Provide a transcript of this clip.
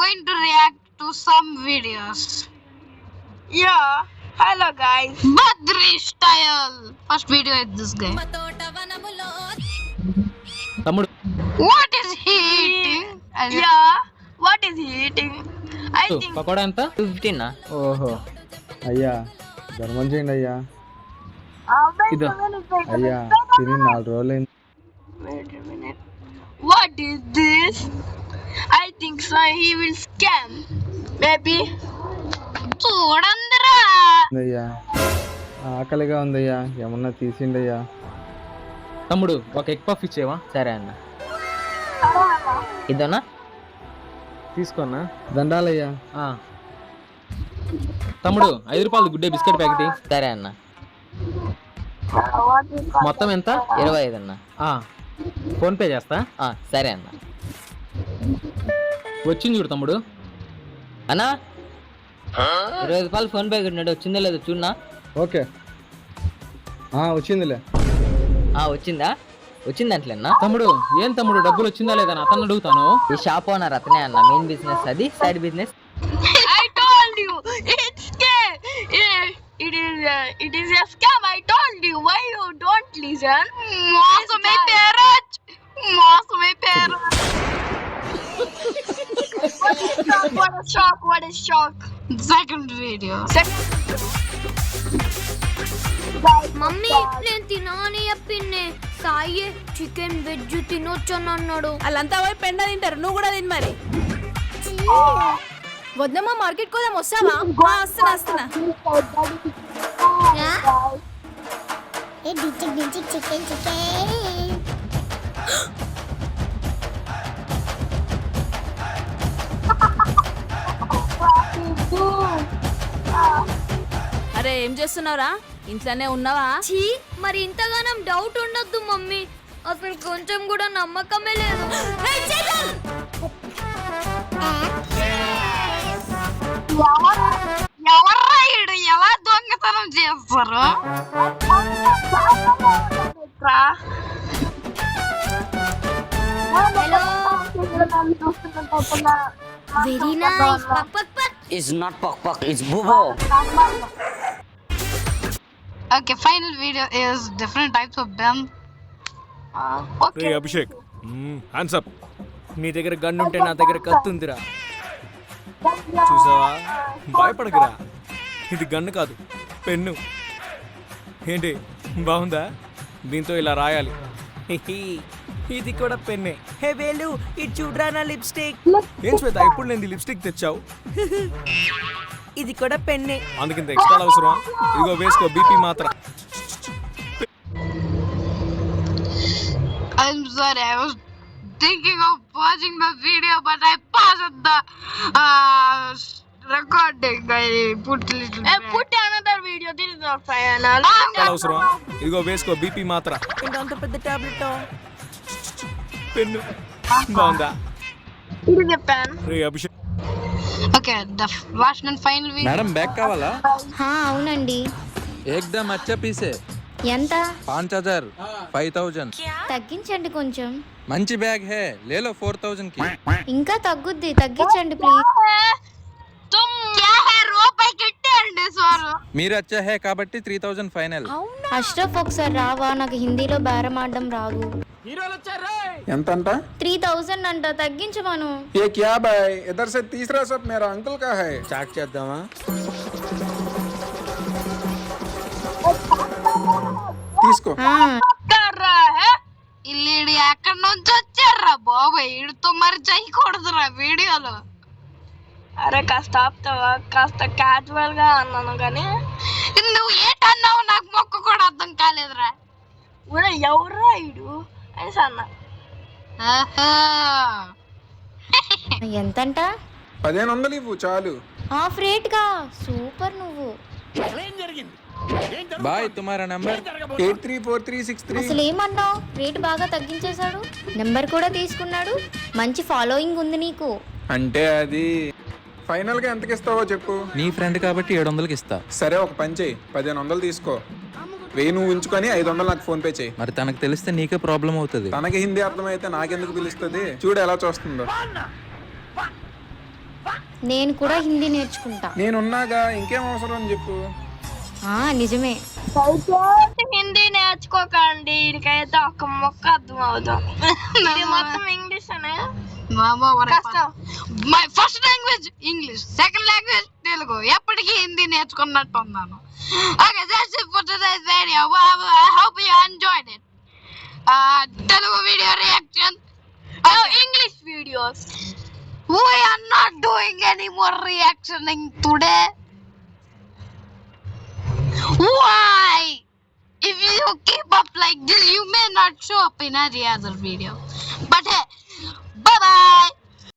going to react to some videos. Yeah, hello guys. Badri style. First video is this guy. తమ్ముడు What is he eating? Yeah, what is he eating? I think pakoda ఎంత 15 ఓహో అయ్యా ధర్మం చేయండి అయ్యా ఇదో అయ్యా తిని 4 రోజులైంది. wait a minute. What is this? I think so he will scam. Maybe. చూడండిరా. అయ్యా ఆకలిగా ఉందయ్యా ఏమన్నా తీసిండి అయ్యా. తమ్ముడు ఒక ఎగ్ పఫ్ ఇచ్చేవా? సరే అన్న. ఇదోనా? తీసుకోన్నా. దండాలయ్యా. తమ్ముడు 5 రూపాయలు గుడ్డే బిస్కెట్ ప్యాకెట్. సరే అన్న. మొత్తం ఎంత? 25 అన్న. ఫోన్ పే చేస్తా. సరే అన్న. వచ్చింది చూడు తమ్ముడు. అన్నా 20 రూపాయలు ఫోన్ పే కొట్టినాడు, వచ్చిందో లేదో చూడనా? ఓకే వచ్చిందిలే. వచ్చిందా? వచ్చిందంటలేనా? తమ్ముడు ఏం తమ్ముడు డబ్బులు వచ్చిందా లేదా అతను అడుగుతాను. ఈ షాప్ ఓనర్ అతనే అన్న, మెయిన్ బిజినెస్ అది, side business. I told you it's scam. It is a scam. I told you. Why you don't listen? మోసమే పేరొచ్చు. మోసమే పేరు. What a shock! What a shock! Second video. Mummy నేను తినని చెప్పింది, Sai chicken veg తినొచ్చని అన్నాడు. వాళ్ళంతా పోయి పెండ తింటారు, నువ్వు కూడా తిని మరి. వద్దమ్మా మార్కెట్ కోదాం, వస్తావా? వస్తున్నా. అరే ఏం చేస్తున్నావురా? ఇంట్లోనే ఉన్నావా? ఛీ, మరి ఇంతగానం డౌట్ ఉండొద్దు మమ్మీ, అసలు కొంచెం కూడా నమ్మకమే లేదు. ఎవర్రా ఈడు? ఎలా దొంగతనం చేస్తారు? Very nice. పక్ పక్ పక్. It's not pok, it's bubo. Okay, final video is different types of Ben. Okay. Abhishek hands up. నీ దగ్గర గన్ ఉంటే నా దగ్గర కత్తుందిరా. చూసావా? భయపడకురా, ఇది గన్ను కాదు, పెన్ను. ఏంటి బాగుందా? దీంతో ఇలా రాయాలి. ఇది కూడా పెన్నే. హే వేలు, ఇది చూడరా నా లిప్స్టిక్. ఏం శ్వేత, ఇప్పుడు నేను లిప్స్టిక్ తెచ్చావు? ఇది కూడా పెన్నే. అందుకింత ఎక్స్ట్రా అవసరం. ఇదిగో వేసుకో, బీపీ మాత్రం. I'm sorry, I was thinking of watching the video, but I paused the recording. I put little bit. Put another video. This is not final. అవసరం. ఇదిగో వేసుకో, బీపీ మాత్రం. ఇంత పెద్ద టాబ్లెట్. పెన్ను బాగుందా? It is a pen. Ray Abhishek. Okay, the last and final video. Madam bag కావాలా? అవునండి. ఏకదమ్ అచ్చా పీసే. ఎంత? 5000 5000 తగ్గించండి కొంచెం. మంచి బ్యాగ్ హే, లేలో 4000 కి. ఇంకా తగ్గుద్ది, తగ్గించండి ప్లీజ్. तुम क्या है? రూపాయి కట్టండి సార్. మీరు అచ్చా హే కాబట్టి 3000 ఫైనల్. అష్రఫ్ ఒకసారి రావా, నాకు హిందీలో బేరం ఆడడం రాదు. ఎంతంట? 3000 అంట, తగ్గించమను. ये क्या भाई, इधर से तीसरा सब मेरा अंकल का है. స్టార్ట్ చేద్దామా? తీసుకో. ఇల్లు ఎక్కడి నుంచి వచ్చారా బాబు? ఈడుతో మరి చేయకూడదురా వీడియోలో. అరే కాస్త ఆపుతావా? కాస్త క్యాజువల్ గా అన్నాను కానీ నువ్వు ఏంటన్నావు నాకు మొక్క కూడా అర్థం కాలేదురా. ఊరే ఎవరురా ఇడు అనేసి అన్నా. ఎంతంట? 1500 ఇవ్వు చాలు. హాఫ్ రేట్ గా. సూపర్ నువ్వు. బాయ్ తుమారా నంబర్ 834363. అసలు ఏమన్నావు? రేట్ బాగా తగ్గించేశాడు, నెంబర్ కూడా తీసుకున్నాడు, మంచి ఫాలోయింగ్ ఉంది నీకు. అంటే అది ఫైనల్ గా ఎంతకి ఇస్తావో చెప్పు. నీ ఫ్రెండ్ కాబట్టి 700కి ఇస్తా. సరే ఒక పని చేయి, 1500 తీసుకో. 1000 నువ్వు ఉంచుకొని 500 నాకు ఫోన్ పే చేయి. మరి తనకు తెలిస్తే నీకే ప్రాబ్లం అవుతుంది. తనకి హిందీ అర్థమైతే నాకెందుకు పిలుస్తుంది? చూడు ఎలా చూస్తుందో. నేను కూడా హిందీ నేర్చుకుంటా. నేనున్నాగా ఇంకేం అవసరం అని చెప్పు. నిజమే. హిందీ నేర్చుకోకండి, ఇడికైతే ఒక మొక్క అర్థం అవుతాం. ఇది మొత్తం ఇంగ్లీష్ అనే కష్టం. My first language English, second language Telugu. ఎప్పటికీ హిందీ నేర్చుకున్నట్టు ఉన్నాను. Okay, that's it for today's video. I hope you enjoyed it. Telugu video reaction. English videos. We are not doing any more reactioning today. Why? If you keep up like this, you may not show up in any other video. But hey, bye bye.